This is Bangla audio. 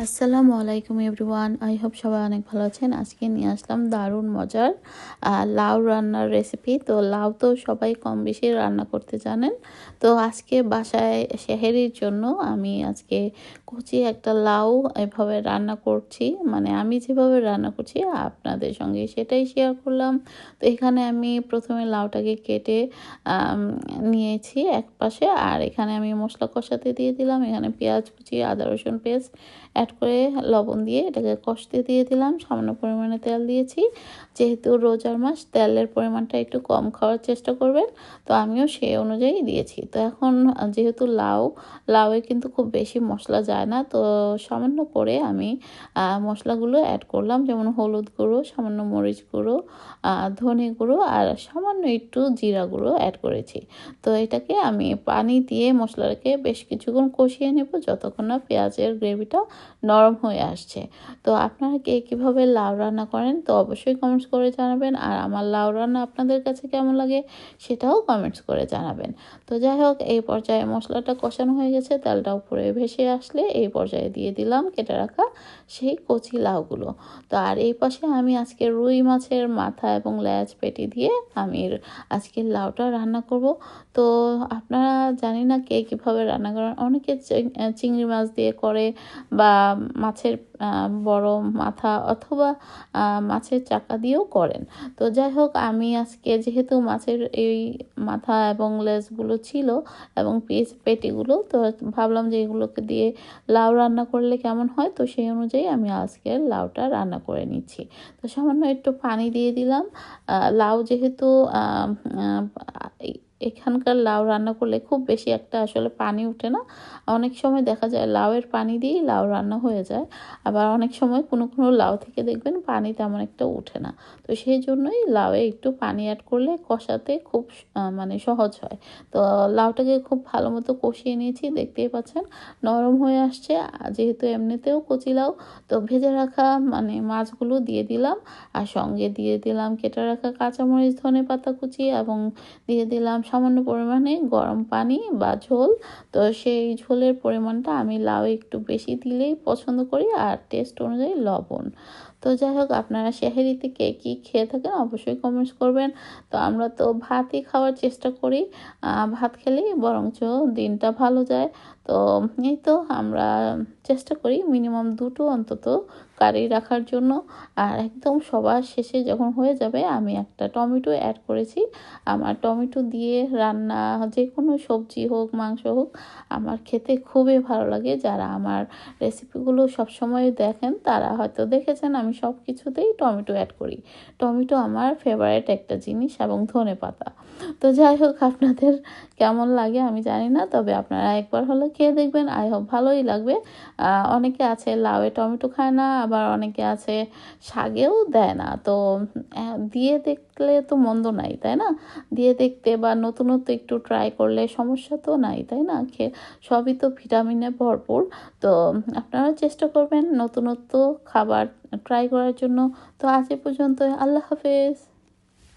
আসসালামু আলাইকুম এভরিওয়ান। আই হোপ সবাই অনেক ভালো আছেন। আজকে নিয়ে আসলাম দারুণ মজার লাউ রান্নার রেসিপি। তো লাউ তো সবাই কম বেশি রান্না করতে জানেন। তো আজকে বাসায় সেহরির জন্য আমি আজকে কুচি একটা লাউ এভাবে রান্না করছি। মানে আমি যেভাবে রান্না করছি আপনাদের সঙ্গে সেটাই শেয়ার করলাম। তো এখানে আমি প্রথমে লাউটাকে কেটে নিয়েছি এক পাশে, আর এখানে আমি মশলা কষাতে দিয়ে দিলাম। এখানে পেঁয়াজ কুচি, আদা রসুন পেস্ট অ্যাড করে লবণ দিয়ে এটাকে কষতে দিয়ে দিলাম। সামান্য পরিমাণে তেল দিয়েছি, যেহেতু রোজার মাস তেলের পরিমাণটা একটু কম খাওয়ার চেষ্টা করবেন, তো আমিও সেই অনুযায়ী দিয়েছি। তো এখন যেহেতু লাউয়ে কিন্তু খুব বেশি মশলা যায় না, তো সামান্য করে আমি মশলাগুলো অ্যাড করলাম, যেমন হলুদ গুঁড়ো, সামান্য মরিচ গুঁড়ো, ধনে গুঁড়ো আর সামান্য একটু জিরা গুঁড়ো অ্যাড করেছি। তো এটাকে আমি পানি দিয়ে মশলাটাকে বেশ কিছুক্ষণ কষিয়ে নেব, যতক্ষণ না পেঁয়াজের গ্রেভিটা নরম হয়ে আসছে। তো আপনারা কে কীভাবে লাউ রান্না করেন তো অবশ্যই কমেন্টস করে জানাবেন, আর আমার লাউ রান্না আপনাদের কাছে কেমন লাগে সেটাও কমেন্টস করে জানাবেন। তো যাই হোক, এই পর্যায়ে মশলাটা কষানো হয়ে গেছে, তেলটা উপরে ভেসে আসলে এই পর্যায়ে দিয়ে দিলাম কেটে রাখা সেই কচি লাউগুলো। তো আর এই পাশে আমি আজকে রুই মাছের মাথা এবং লেজ পেটি দিয়ে আমি আজকে লাউটা রান্না করব। তো আপনারা জানি না কে কীভাবে রান্না করেন, অনেকে চিংড়ি মাছ দিয়ে করে বা মাছের বড় মাথা অথবা মাছের চাকা দিয়েও করেন। তো যাই হোক, আমি আজকে যেহেতু মাছের এই মাথা এবং লেজগুলো ছিল এবং পিস পেটিগুলো, তো ভাবলাম যে এগুলোকে দিয়ে লাউ রান্না করলে কেমন হয়, তো সেই অনুযায়ী আমি আজকে লাউটা রান্না করে নিচ্ছি। তো সামান্য একটু পানি দিয়ে দিলাম। লাউ যেহেতু এখানকার লাউ রান্না করলে খুব বেশি একটা আসলে পানি ওঠে না। অনেক সময় দেখা যায় লাউয়ের পানি দিয়েই লাউ রান্না হয়ে যায়, আবার অনেক সময় কোনো কোনো লাউ থেকে দেখবেন পানি তেমন একটা ওঠে না। তো সেই জন্যই লাউয়ে একটু পানি অ্যাড করলে কষাতে খুব মানে সহজ হয়। তো লাউটাকে খুব ভালো মতো কষিয়ে নিয়েছি, দেখতেই পাচ্ছেন নরম হয়ে আসছে। যেহেতু এমনিতেও কচি লাউ, তো ভেজে রাখা মানে মাছগুলো দিয়ে দিলাম, আর সঙ্গে দিয়ে দিলাম কেটে রাখা কাঁচামরিচ, ধনেপাতা কুচি এবং দিয়ে দিলাম সামান্য পরিমাণে গরম পানি বা ঝোল। তো সেই ঝোলের পরিমাণটা আমি লাউ একটু বেশি দিলেই পছন্দ করি, আর টেস্ট অনুযায়ী লবণ। তো যাই হোক, আপনারা সেহরিতে কে কী খেয়ে থাকেন অবশ্যই কমেন্টস করবেন। তো আমরা তো ভাতই খাওয়ার চেষ্টা করি, ভাত খেলেই বরঞ্চ দিনটা ভালো যায়। তো এই তো আমরা চেষ্টা করি মিনিমাম দুটো অন্তত কারি রাখার জন্য। আর একদম সবার শেষে যখন হয়ে যাবে আমি একটা টমেটো অ্যাড করেছি। আমার টমেটো দিয়ে রান্না যে কোনো সবজি হোক, মাংস হোক, আমার খেতে খুবই ভালো লাগে। যারা আমার রেসিপিগুলো সবসময় দেখেন তারা হয়তো দেখেছেন আমি সব কিছুতেই টমেটো অ্যাড করি। টমেটো আমার ফেভারিট একটা জিনিস, এবং ধনেপাতা। তো যাই হোক, আপনাদের কেমন লাগে আমি জানি না, তবে আপনারা একবার হলো খেয়ে দেখবেন, আই হোপ ভালোই লাগবে। অনেকে আছে লাউয়ে টমেটো খায় না, আবার অনেকে আছে শাকেও দেয় না। তো দিয়ে দেখলে তো মন্দ নাই, তাই না? দিয়ে দেখতে বা নতুনত্ব একটু ট্রাই করলে সমস্যা তো নাই, তাই না? সবই তো ভিটামিনে ভরপুর। তো আপনারা চেষ্টা করবেন নতুনত্ব খাবার ট্রাই করার জন্য। তো আজ এ পর্যন্ত, আল্লাহ হাফেজ।